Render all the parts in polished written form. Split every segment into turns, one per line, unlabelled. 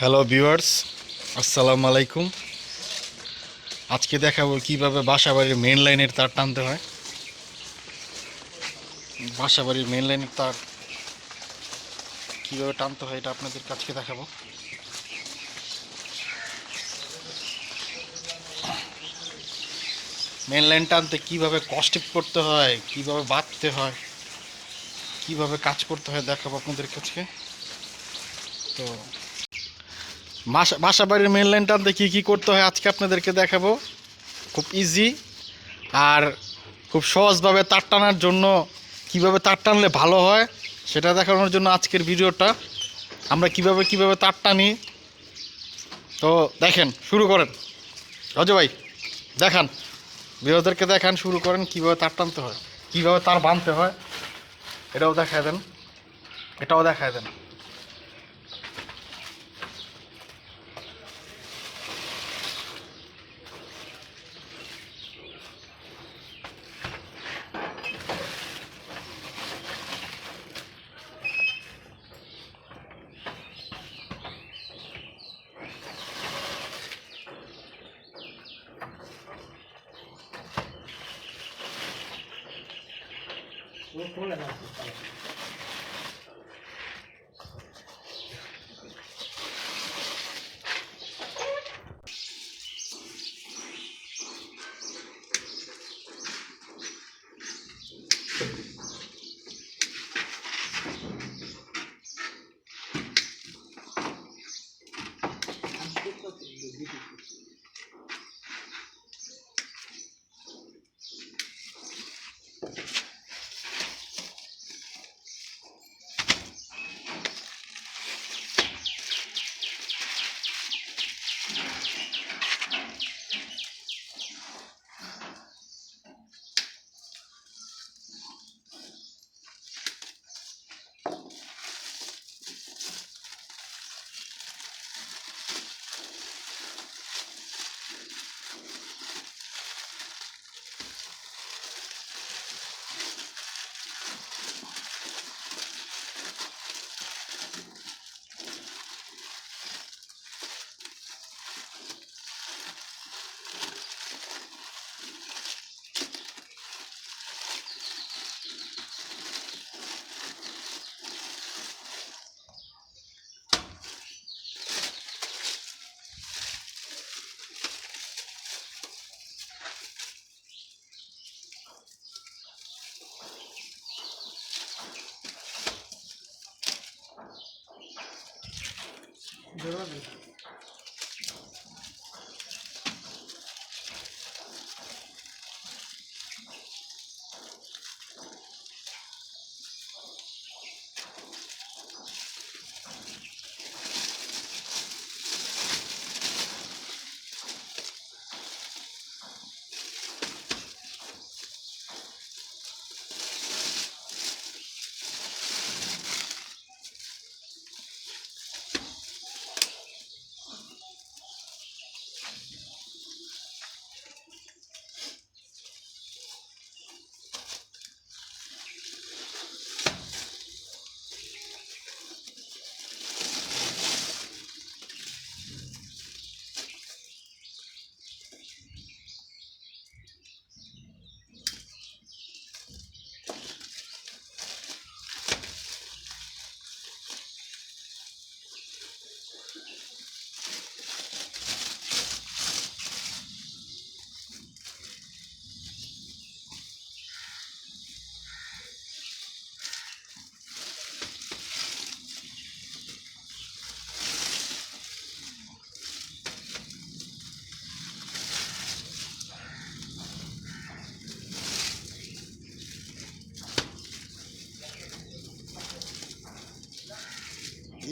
Hello viewers, আসসালামু আলাইকুম। আজকে দেখাবো কিভাবে বাসাবাড়ির মেন লাইনের তার টানতে হয়। বাসাবাড়ির মেন লাইনের তার কিভাবে টানতে হয় এটা আপনাদের কাছে দেখাবো। মেন লাইন টানতে কিভাবে কস্টেপ করতে হয়, কিভাবে বাঁধতে হয়, কিভাবে কাজ করতে হয় দেখাবো আপনাদের কাছে। তো বাসাবাড়ির মেন লাইন টানতে কী কী করতে হয় আজকে আপনাদেরকে দেখাবো। খুব ইজি আর খুব সহজভাবে তার টানার জন্য কিভাবে তার টানলে ভালো হয় সেটা দেখানোর জন্য আজকের ভিডিওটা। আমরা কিভাবে তার টানি, তো দেখেন, শুরু করেন। রজ ভাই দেখান, বিরোধীদেরকে দেখান, শুরু করেন কিভাবে তার টানতে হয়, কিভাবে তার বাঁধতে হয়, এটাও দেখায় দেন, এটাও দেখায় দেন।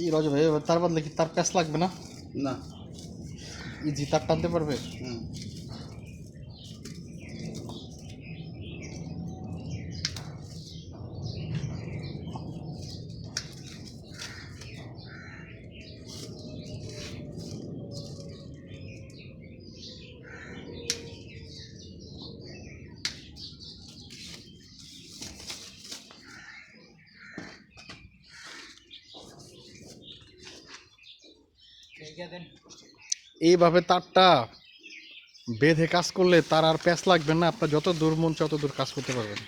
এই রজ ভাই, তার বদলে কি তার প্যাঁচ লাগবে না?
না।
ইজি তার টানতে পারবে।
হুম।
এইভাবে তারটা বেঁধে কাজ করলে তার আর প্যাঁচ লাগবে না, আপনার যত দূর মন তত দূর কাজ করতে পারবেন।